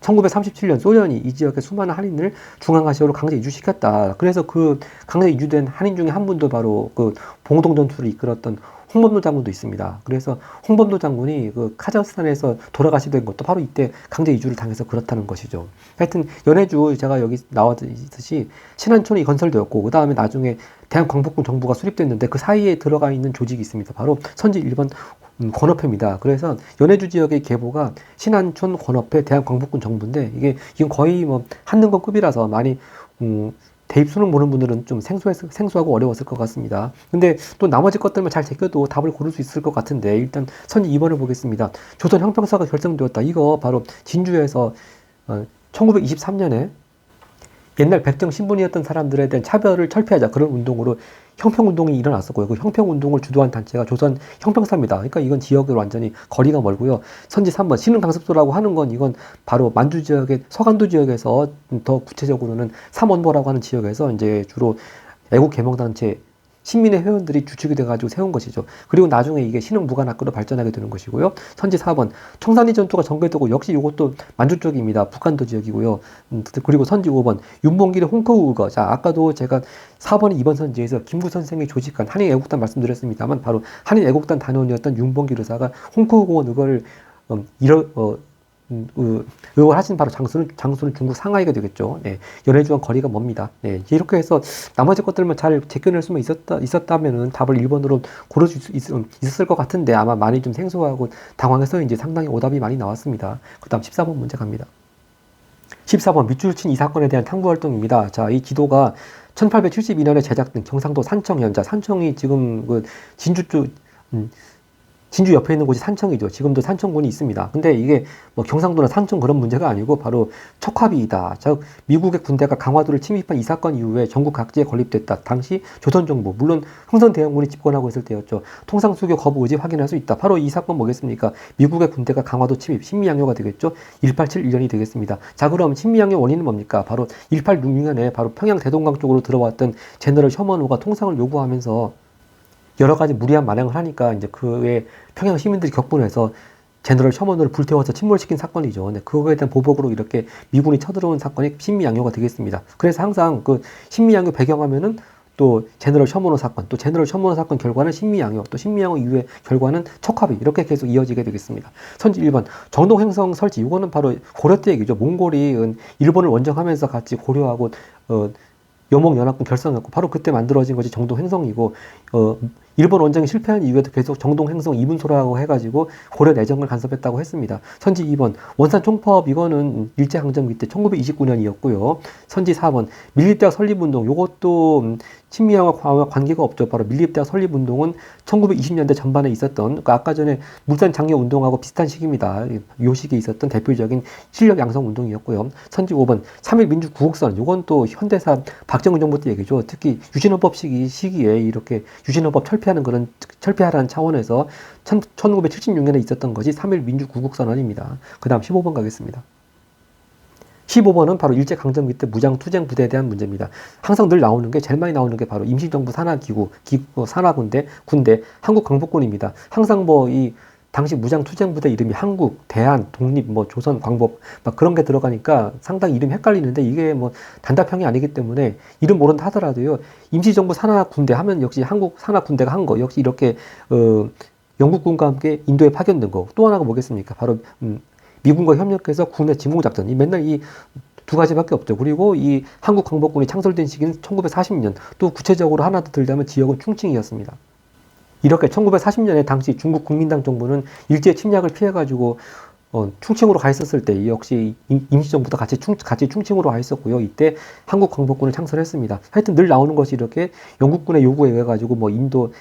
1937년 소련이 이 지역의 수많은 한인을 중앙아시아로 강제 이주시켰다. 그래서 그 강제 이주된 한인 중에 한 분도 바로 그 봉동전투를 이끌었던 홍범도 장군도 있습니다. 그래서 홍범도 장군이 그 카자흐스탄에서 돌아가시게 된 것도 바로 이때 강제 이주를 당해서 그렇다는 것이죠. 하여튼 연해주 제가 여기 나와 있듯이 신안촌이 건설되었고 그 다음에 나중에 대한광복군 정부가 수립됐는데 그 사이에 들어가 있는 조직이 있습니다. 바로 선지 1번 권업회입니다. 그래서 연해주 지역의 계보가 신안촌 권업회 대한광복군 정부인데 이건 거의 뭐 한능검급이라서 많이 대입 수능 보는 분들은 좀 생소하고 어려웠을 것 같습니다. 근데 또 나머지 것들만 잘 제껴도 답을 고를 수 있을 것 같은데 일단 선지 2번을 보겠습니다. 조선 형평사가 결정되었다. 이거 바로 진주에서 1923년에 옛날 백정 신분이었던 사람들에 대한 차별을 철폐하자 그런 운동으로 형평운동이 일어났었고요. 그 형평운동을 주도한 단체가 조선 형평사입니다. 그러니까 이건 지역으로 완전히 거리가 멀고요. 선지 3번 신흥강습소라고 하는 건 이건 바로 만주 지역의 서간도 지역에서 더 구체적으로는 삼원보라고 하는 지역에서 이제 주로 애국개몽단체 신민의 회원들이 주축이 돼가지고 세운 것이죠. 그리고 나중에 이게 신흥무관학교로 발전하게 되는 것이고요. 선지 4번 청산리 전투가 전개되고 역시 이것도 만주 쪽입니다. 북한도 지역이고요. 그리고 선지 5번 윤봉길의 홍커우거. 자, 아까도 제가 4번, 2번 선지에서 김구 선생이 조직한 한인애국단 말씀드렸습니다만 바로 한인애국단 단원이었던 윤봉길 의사가 홍커우공원 의거를 의원하신 바로 장소는 중국 상하이가 되겠죠. 네, 연해주와 거리가 멉니다. 네, 이렇게 해서 나머지 것들만 잘 제껴낼 수만 있었다면은 답을 1번으로 고를 수 있었을 것 같은데 아마 많이 좀 생소하고 당황해서 이제 상당히 오답이 많이 나왔습니다. 그 다음 14번 문제 갑니다. 14번 밑줄 친 이 사건에 대한 탐구 활동입니다. 자, 이 지도가 1872년에 제작된 경상도 산청현. 자, 산청이 지금 그 진주 쪽, 진주 옆에 있는 곳이 산청이죠. 지금도 산청군이 있습니다. 근데 이게 뭐 경상도나 산청 그런 문제가 아니고 바로 척화비이다. 즉 미국의 군대가 강화도를 침입한 이 사건 이후에 전국 각지에 건립됐다. 당시 조선정부 물론 흥선대원군이 집권하고 있을 때였죠. 통상수교 거부 의지 확인할 수 있다. 바로 이 사건 뭐겠습니까? 미국의 군대가 강화도 침입, 신미양요가 되겠죠. 187-1년이 되겠습니다. 자, 그럼 신미양요 원인은 뭡니까? 바로 186년에 바로 평양 대동강 쪽으로 들어왔던 제너럴 셔먼호가 통상을 요구하면서 여러 가지 무리한 만행을 하니까 이제 그의 평양 시민들이 격분해서 제너럴 셔먼을 불태워서 침몰시킨 사건이죠. 근데 그거에 대한 보복으로 이렇게 미군이 쳐들어온 사건이 신미양요가 되겠습니다. 그래서 항상 그 신미양요 배경하면은 또 제너럴 셔먼호 사건, 또 제너럴 셔먼호 사건 결과는 신미양요, 또 신미양요 이후의 결과는 척화비 이렇게 계속 이어지게 되겠습니다. 선지 1번 정동행성 설치 이거는 바로 고려 때 얘기죠. 몽골이 일본을 원정하면서 같이 고려하고 여몽연합군 결성했고 바로 그때 만들어진 것이 정동행성이고 일본 원정이 실패한 이후에도 계속 정동행성 이문소라고 해가지고 고려 내정을 간섭했다고 했습니다. 선지 2번 원산 총파업 이거는 일제강점기 때 1929년이었고요. 선지 4번 밀립대학 설립운동 요것도 친미양과 관계가 없죠. 바로 밀립대학 설립운동은 1920년대 전반에 있었던 아까 전에 물산 장려 운동하고 비슷한 시기입니다. 요 시기에 있었던 대표적인 실력 양성 운동이었고요. 선지 5번 3.1 민주구국선 요건 또 현대사 박정희 정부 때 얘기죠. 특히 유신헌법 시기에 이렇게 유신헌법 철폐하라는 차원에서 1976년에 있었던 것이 3.1 민주구국선언입니다. 그 다음 15번 가겠습니다. 15번은 바로 일제강점기 때 무장투쟁 부대에 대한 문제입니다. 항상 늘 나오는 게, 제일 많이 나오는 게 바로 임시정부 산하기구, 산하군대, 군대, 한국광복군입니다. 항상 이 당시 무장투쟁부대 이름이 한국, 대한, 독립, 조선, 광복 막 그런 게 들어가니까 상당히 이름이 헷갈리는데 이게 단답형이 아니기 때문에 이름 모른다 하더라도요. 임시정부 산하군대 하면 역시 한국 산하군대가 한 거, 역시 이렇게 영국군과 함께 인도에 파견된 거. 또 하나가 뭐겠습니까? 바로 미군과 협력해서 국내 진공작전. 맨날 이 두 가지밖에 없죠. 그리고 이 한국광복군이 창설된 시기는 1940년. 또 구체적으로 하나 더 들자면 지역은 충칭이었습니다. 이렇게 1940년에 당시 중국 국민당 정부는 일제 침략을 피해가지고 충칭으로 가 있었을 때 역시 임시정부도 같이 충칭으로 가 있었고요. 이때 한국광복군을 창설했습니다. 하여튼 늘 나오는 것이 이렇게 영국군의 요구에 의해 가지고 인도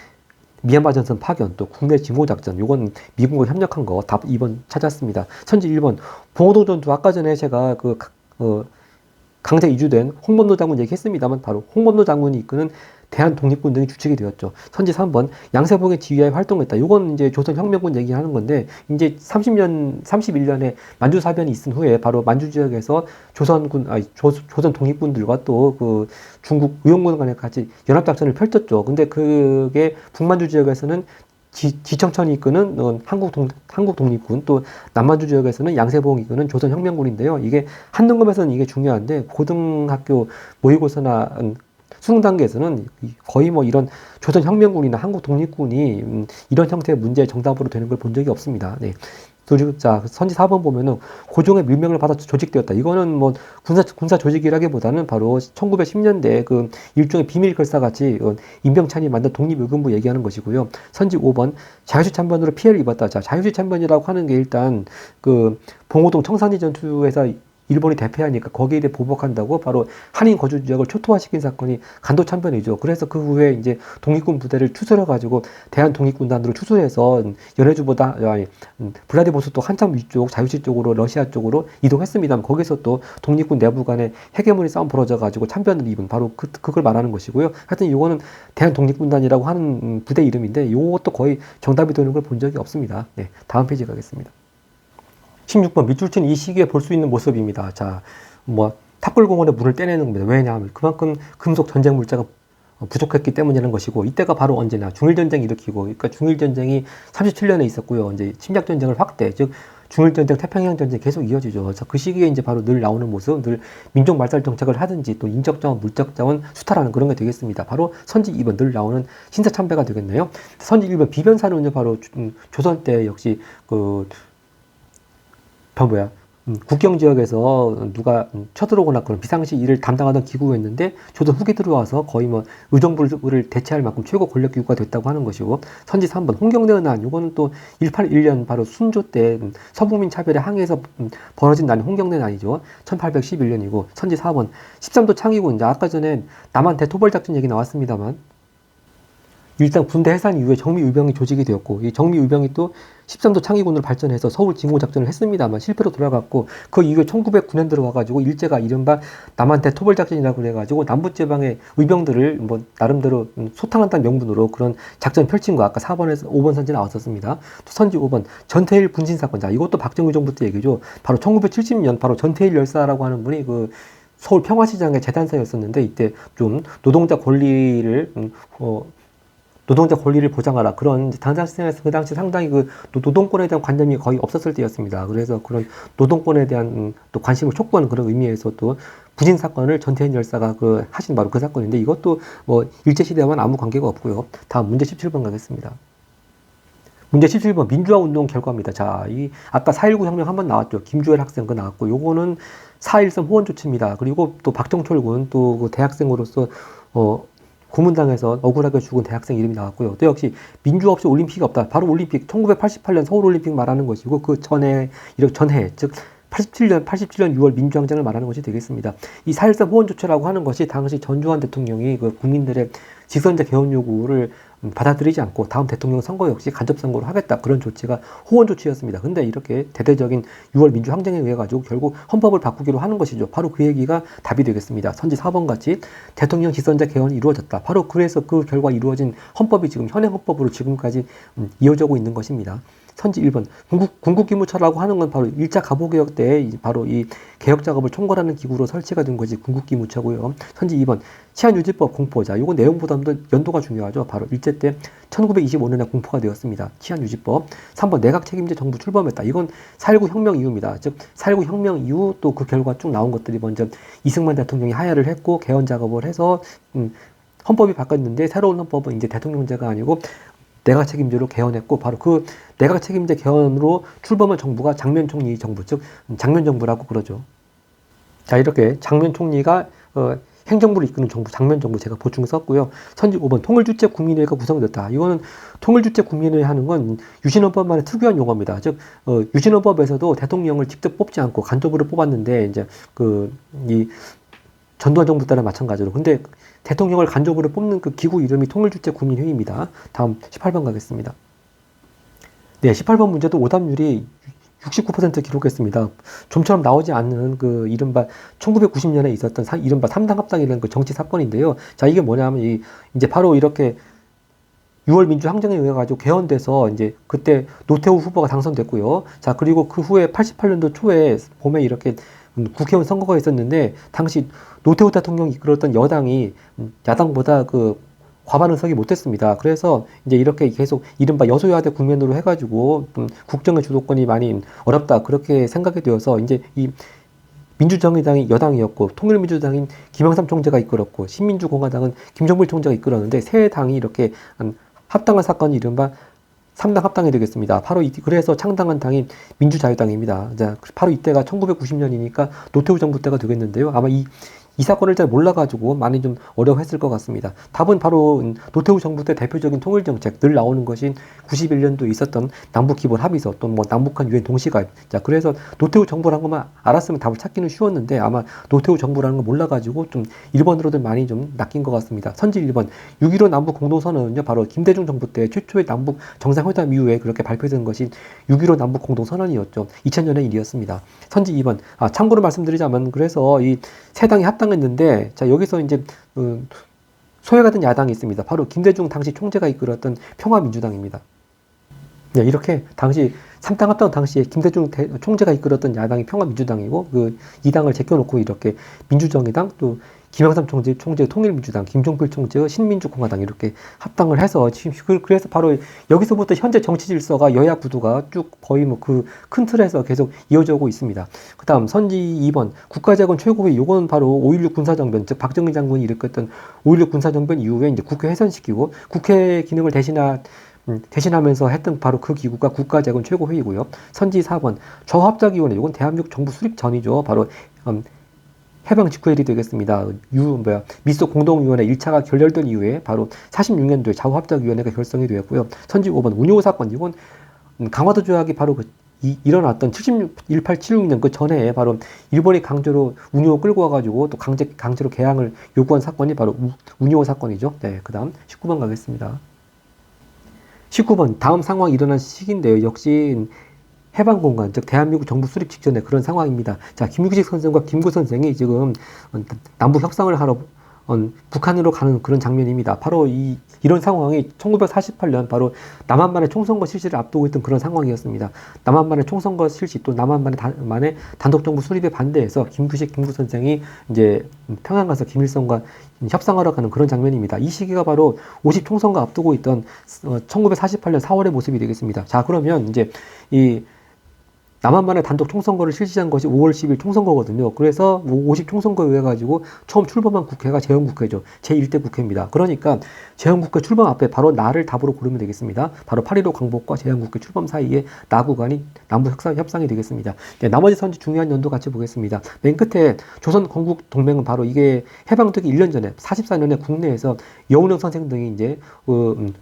미얀마 전선 파견, 또 국내 진공작전, 요건 미군과 협력한 거 답 2번 찾았습니다. 선지 1번 봉오동 전투 아까 전에 제가 강제 이주된 홍범도 장군 얘기했습니다만 바로 홍범도 장군이 이끄는 대한독립군 등이 주축이 되었죠. 선지 3번 양세봉의 지휘하에 활동했다. 요건 이제 조선혁명군 얘기하는 건데 이제 31년에 만주사변이 있은 후에 바로 만주 지역에서 조선 독립군들과 또 중국 의용군 간에 같이 연합작전을 펼쳤죠. 근데 그게 북만주 지역에서는 지청천이 이끄는 한국 독립군, 또 남만주 지역에서는 양세봉이 이끄는 조선혁명군인데요. 이게 한등급에서는 이게 중요한데 고등학교 모의고사나 수능 단계에서는 거의 뭐 이런 조선혁명군이나 한국 독립군이 이런 형태의 문제의 정답으로 되는 걸 본 적이 없습니다. 네. 자, 선지 4번 보면은 고종의 밀명을 받아 조직되었다. 이거는 뭐 군사 조직이라기보다는 바로 1910년대 그 일종의 비밀 결사 같이 임병찬이 만든 독립의금부 얘기하는 것이고요. 선지 5번 자유시 참변으로 피해를 입었다. 자, 자유시 참변이라고 하는 게 일단 그 봉오동 청산리 전투에서 일본이 대패하니까 거기에 대해 보복한다고 바로 한인 거주 지역을 초토화시킨 사건이 간도 참변이죠. 그래서 그 후에 이제 독립군 부대를 추스려 가지고 대한 독립군단으로 추스려서 연해주보다 블라디보스토크 한참 위쪽 자유시 쪽으로 러시아 쪽으로 이동했습니다만 거기서 또 독립군 내부 간에 헤게모니 싸움 벌어져 가지고 참변을 입은 바로 그걸 말하는 것이고요. 하여튼 이거는 대한 독립군단이라고 하는 부대 이름인데 이것도 거의 정답이 되는 걸 본 적이 없습니다. 네, 다음 페이지 가겠습니다. 16번 밑줄치는 이 시기에 볼 수 있는 모습입니다. 자, 뭐 탑골공원에 물을 떼내는 겁니다. 왜냐하면 그만큼 금속 전쟁 물자가 부족했기 때문이라는 것이고 이때가 바로 언제나 중일전쟁 일으키고 그러니까 중일전쟁이 37년에 있었고요. 이제 침략전쟁을 확대 즉 중일전쟁, 태평양전쟁 계속 이어지죠. 그래서 그 시기에 이제 바로 늘 나오는 모습, 늘 민족 말살 정책을 하든지 또 인적 자원, 물적 자원 수탈하는 그런 게 되겠습니다. 바로 선지 2번 늘 나오는 신사참배가 되겠네요. 선지 1번 비변사는요 바로 조선 때 역시 국경 지역에서 누가 쳐들어오거나 그런 비상시 일을 담당하던 기구였는데 조선 후기 들어와서 거의 뭐 의정부를 대체할 만큼 최고 권력 기구가 됐다고 하는 것이고 선지 3번 홍경래의 난 이거는 또 181년 바로 순조 때 서북민 차별에 항해해서 벌어진 난이 홍경래 난이죠. 1811년이고 선지 4번 13도 창이군. 이제 아까 전에 남한 대토벌 작전 얘기 나왔습니다만 일단 군대 해산 이후에 정미의병이 조직이 되었고 이 정미의병이 또 13도 창의군으로 발전해서 서울 진공 작전을 했습니다만 실패로 돌아갔고 그 이후에 1909년 들어와가지고 일제가 이른바 남한 대토벌 작전이라고 그래가지고 남부지방의 의병들을 뭐 나름대로 소탕한다는 명분으로 그런 작전 펼친 거 아까 4번에서 5번 선지 나왔었습니다. 또 선지 5번 전태일 분신 사건. 자, 이것도 박정희 정부 때 얘기죠. 바로 1970년 바로 전태일 열사라고 하는 분이 그 서울 평화시장의 재단사였었는데 이때 좀 노동자 권리를 보장하라. 그런, 그 당시 상당히 그 노동권에 대한 관념이 거의 없었을 때였습니다. 그래서 그런 노동권에 대한 또 관심을 촉구하는 그런 의미에서 또 부진 사건을 전태일 열사가 하신 바로 그 사건인데 이것도 뭐 일제시대와는 아무 관계가 없고요. 다음 문제 17번 가겠습니다. 문제 17번 민주화 운동 결과입니다. 자, 아까 4.19 혁명 한번 나왔죠. 김주열 학생 거 나왔고 요거는 4.13 호원 조치입니다. 그리고 또 박정철 군 또 그 대학생으로서 고문당해서 억울하게 죽은 대학생 이름이 나왔고요. 또 역시 민주화 없이 올림픽이 없다. 바로 올림픽 1988년 서울올림픽 말하는 것이고 그 전해 즉 87년 6월 민주항쟁을 말하는 것이 되겠습니다. 이 4.13 호원조처라고 하는 것이 당시 전두환 대통령이 그 국민들의 직선제 개헌 요구를 받아들이지 않고 다음 대통령 선거 역시 간접선거로 하겠다. 그런 조치가 호원조치였습니다. 근데 이렇게 대대적인 6월 민주항쟁에 의해 가지고 결국 헌법을 바꾸기로 하는 것이죠. 바로 그 얘기가 답이 되겠습니다. 선지 4번 같이 대통령 직선제 개헌이 이루어졌다. 바로 그래서 그 결과 이루어진 헌법이 지금 현행 헌법으로 지금까지 이어지고 있는 것입니다. 선지 1번 군국기무처라고 하는 건 바로 1차 갑오개혁 때 바로 이 개혁 작업을 총괄하는 기구로 설치가 된 것이 군국기무처고요. 선지 2번 치안유지법 공포자. 이거 내용보다도 연도가 중요하죠. 바로 일제 때 1925년에 공포가 되었습니다. 치안유지법. 3번 내각 책임제 정부 출범했다. 이건 4.19 혁명 이후입니다. 즉 4.19 혁명 이후 또 그 결과 쭉 나온 것들이 먼저 이승만 대통령이 하야를 했고 개헌 작업을 해서 헌법이 바뀌었는데 새로운 헌법은 이제 대통령제가 아니고 내각 책임제로 개헌했고 바로 그 내각 책임제 개헌으로 출범한 정부가 장면 총리 정부 즉 장면 정부라고 그러죠. 자, 이렇게 장면 총리가 행정부를 이끄는 정부 장면 정부 제가 보충 썼고요. 선지 5번 통일주체 국민회의가 구성됐다. 이거는 통일주체 국민회의 하는 건 유신헌법만의 특유한 용어입니다. 즉 유신헌법에서도 대통령을 직접 뽑지 않고 간접으로 뽑았는데 이제 이 전두환 정부 때랑 마찬가지로. 근데 대통령을 간접으로 뽑는 그 기구 이름이 통일주체 국민회의입니다. 다음 18번 가겠습니다. 네, 18번 문제도 오답률이 69% 기록했습니다. 좀처럼 나오지 않는 그 이른바 1990년에 있었던 이른바 3당 합당이라는 그 정치 사건인데요. 자, 이게 뭐냐면 이제 바로 이렇게 6월 민주항쟁에 의해 가지고 개헌돼서 이제 그때 노태우 후보가 당선됐고요. 자, 그리고 그 후에 88년도 초에 봄에 이렇게 국회의원 선거가 있었는데 당시 노태우 대통령이 이끌었던 여당이 야당보다 과반을 서기 못했습니다. 그래서 이제 이렇게 계속 이른바 여소야대 국면으로 해가지고 국정의 주도권이 많이 어렵다 그렇게 생각이 되어서 이제 이 민주정의당이 여당이었고 통일민주당인 김영삼 총재가 이끌었고 신민주공화당은 김종필 총재가 이끌었는데 세 당이 이렇게 합당한 사건이 이른바 3당 합당이 되겠습니다. 바로 그래서 창당한 당이 민주자유당입니다. 바로 이때가 1990년이니까 노태우 정부 때가 되겠는데요. 아마 이 사건을 잘 몰라가지고 많이 좀 어려워했을 것 같습니다. 답은 바로 노태우 정부 때 대표적인 통일정책 늘 나오는 것이 91년도에 있었던 남북기본 합의서 또 뭐 남북한 유엔 동시가입. 자, 그래서 노태우 정부라는 것만 알았으면 답을 찾기는 쉬웠는데 아마 노태우 정부라는 걸 몰라가지고 좀 일본으로들 많이 좀 낚인 것 같습니다. 선지 1번 6.15 남북 공동선언은요 바로 김대중 정부 때 최초의 남북 정상회담 이후에 그렇게 발표된 것이 6.15 남북 공동선언이었죠. 2000년의 일이었습니다. 선지 2번 참고로 말씀드리자면 그래서 이 세 당이 합당했는데 자 여기서 이제 소외가 된 야당이 있습니다. 바로 김대중 당시 총재가 이끌었던 평화민주당입니다. 네, 이렇게 당시 3당 합당 당시에 김대중 총재가 이끌었던 야당이 평화민주당이고 이 당을 제껴놓고 이렇게 민주정의당 또 김영삼 총재 통일민주당, 김종필 총재의 신민주공화당 이렇게 합당을 해서 지금 그래서 바로 여기서부터 현재 정치 질서가 여야 구도가 쭉 거의 뭐 그 큰 틀에서 계속 이어져 오고 있습니다. 그다음 선지 2번 국가재건 최고위 요건 바로 5.16 군사정변 즉 박정희 장군이 일으켰던 5.16 군사정변 이후에 이제 국회 해산시키고 국회 기능을 대신하면서 했던 바로 그 기구가 국가재건 최고회의고요. 선지 4번 저합작위원회 이건 대한민국 정부 수립 전이죠. 바로 해방 직후 일이 되겠습니다. 미소 공동위원회 1차가 결렬된 이후에 바로 46년도에 좌우합작위원회가 결성이 되었고요. 선지 5번 운요 사건 이건 강화도 조약이 바로 일어났던 1876년 그 전에 바로 일본이 강제로 운요 끌고 와가지고 또 강제로 개항을 요구한 사건이 바로 운요 사건이죠. 네, 그 다음 19번 가겠습니다. 19번 다음 상황이 일어난 시기인데요. 역시 해방공간, 즉 대한민국 정부 수립 직전에 그런 상황입니다. 자, 김유식 선생과 김구 선생이 지금 남북 협상을 하러 북한으로 가는 그런 장면입니다. 바로 이런 상황이 1948년 바로 남한만의 총선거 실시를 앞두고 있던 그런 상황이었습니다. 남한만의 총선거 실시 또 남한만의 단독정부 수립에 반대해서 김규식, 김구 선생이 이제 평양 가서 김일성과 협상하러 가는 그런 장면입니다. 이 시기가 바로 50 총선거 앞두고 있던 1948년 4월의 모습이 되겠습니다. 자, 그러면 이제 이 남한만의 단독 총선거를 실시한 것이 5월 10일 총선거거든요. 그래서 50 총선거에 의해 가지고 처음 출범한 국회가 재헌국회죠. 제1대 국회입니다. 그러니까 재헌국회 출범 앞에 바로 나를 답으로 고르면 되겠습니다. 바로 8.15 광복과 재헌국회 출범 사이에 나 구간이 남북 협상이 되겠습니다. 네, 나머지 선지 중요한 연도 같이 보겠습니다. 맨 끝에 조선 건국 동맹은 바로 이게 해방되기 1년 전에 44년에 국내에서 여운형 선생 등이 이제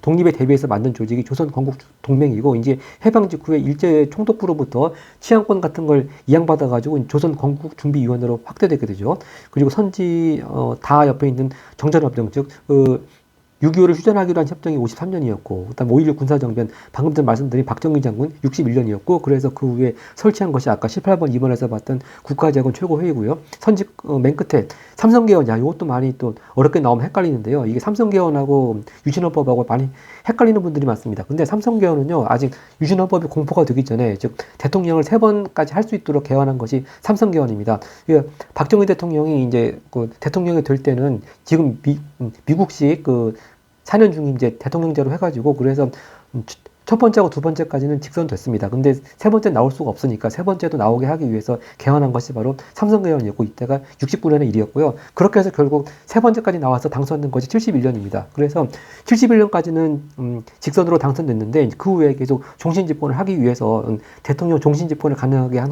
독립에 대비해서 만든 조직이 조선 건국 동맹이고 이제 해방 직후에 일제 총독부로부터 치안권 같은 걸 이양받아가지고 조선 건국준비위원회로 확대되게 되죠. 그리고 선지 다 옆에 있는 정전협정 즉 6.25를 휴전하기로 한 협정이 53년이었고 그다음 5.16 군사정변 방금 전 말씀드린 박정희 장군 61년이었고 그래서 그 후에 설치한 것이 아까 18번 2번에서 봤던 국가재건 최고회의고요. 선지 맨 끝에 삼성개헌 이것도 많이 또 어렵게 나오면 헷갈리는데요. 이게 삼성개헌하고 유신헌법하고 많이 헷갈리는 분들이 많습니다. 근데 삼성개헌은요 아직 유신헌법이 공포가 되기 전에 즉 대통령을 3번까지 할 수 있도록 개헌한 것이 삼성개헌입니다. 박정희 대통령이 이제 그 대통령이 될 때는 지금 미국식 4년 중임제 대통령제로 해가지고 그래서 첫 번째하고 두 번째까지는 직선됐습니다. 근데 세 번째 나올 수가 없으니까 세 번째도 나오게 하기 위해서 개헌한 것이 바로 삼성개헌이었고 이때가 69년의 일이었고요. 그렇게 해서 결국 세 번째까지 나와서 당선된 것이 71년입니다. 그래서 71년까지는 직선으로 당선됐는데 그 후에 계속 종신집권을 하기 위해서 대통령 종신집권을 가능하게 한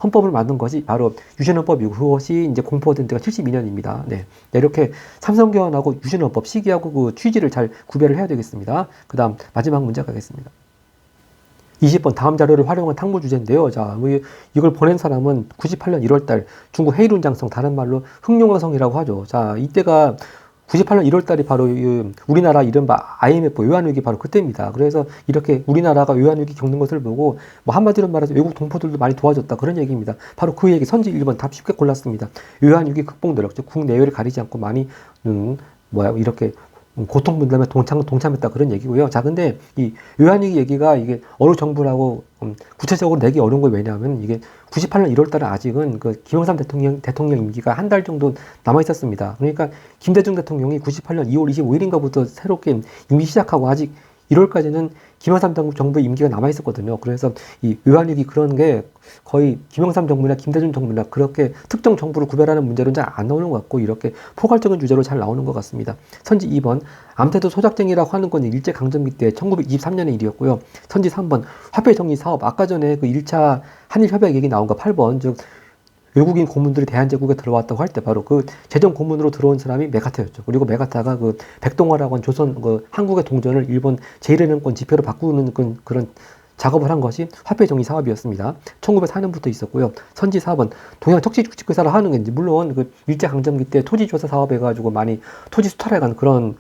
헌법을 만든 것이 바로 유신헌법이고 그것이 이제 공포된 때가 72년입니다. 네. 이렇게 삼성개헌하고 유신헌법 시기하고 그 취지를 잘 구별을 해야 되겠습니다. 그 다음 마지막 문제 가겠습니다. 20번 다음 자료를 활용한 탕무 주제인데요. 자, 이걸 보낸 사람은 98년 1월달 중국 헤이룬장성 다른 말로 흑룡강성이라고 하죠. 자, 이때가 98년 1월달이 바로 우리나라 이른바 IMF 외환위기 바로 그때입니다. 그래서 이렇게 우리나라가 외환위기 겪는 것을 보고 뭐 한마디로 말해서 외국 동포들도 많이 도와줬다 그런 얘기입니다. 바로 그 얘기 선지 1번 답 쉽게 골랐습니다. 외환위기 극복 노력, 즉 국내외를 가리지 않고 많이 이렇게 고통분담에 동참했다 그런 얘기고요. 자, 근데 이 외환위기 얘기가 이게 어느 정부라고 구체적으로 내기 어려운 거 왜냐하면 이게 98년 1월달에 아직은 그 김영삼 대통령 임기가 한 달 정도 남아 있었습니다. 그러니까 김대중 대통령이 98년 2월 25일인가부터 새롭게 임기 시작하고 아직 1월까지는 김영삼 정부의 임기가 남아 있었거든요. 그래서 이 외환위기 그런 게 거의 김영삼 정부나 김대중 정부나 그렇게 특정 정부를 구별하는 문제로는 잘 안 나오는 것 같고 이렇게 포괄적인 주제로 잘 나오는 것 같습니다. 선지 2번 암태도 소작쟁이라고 하는 건 일제강점기 때 1923년의 일이었고요. 선지 3번 화폐정리 사업 아까 전에 그 1차 한일협약 얘기 나온 거 8번 즉 외국인 고문들이 대한제국에 들어왔다고 할 때 바로 그 재정 고문으로 들어온 사람이 메가타였죠. 그리고 메가타가 그 백동화라고 한 조선 그 한국의 동전을 일본 제1은행권 지폐로 바꾸는 그런 작업을 한 것이 화폐정리 사업이었습니다. 1904년부터 있었고요. 선지 4번 동양 척지주식회사를 하는 게 물론 그 일제강점기 때 토지조사 사업 해가지고 많이 토지 수탈해간 그런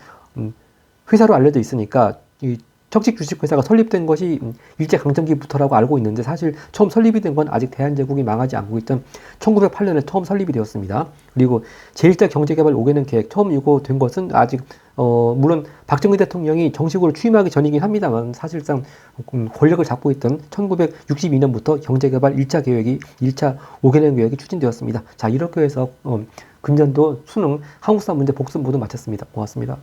회사로 알려져 있으니까 이 척식 주식회사가 설립된 것이 일제강점기부터라고 알고 있는데 사실 처음 설립이 된 건 아직 대한제국이 망하지 않고 있던 1908년에 처음 설립이 되었습니다. 그리고 제1차 경제개발 5개년 계획 처음 이거 된 것은 아직 물론 박정희 대통령이 정식으로 취임하기 전이긴 합니다만 사실상 권력을 잡고 있던 1962년부터 경제개발 1차 계획이 1차 5개년 계획이 추진되었습니다. 자 이렇게 해서 금년도 수능 한국사 문제 복습 모두 마쳤습니다. 고맙습니다.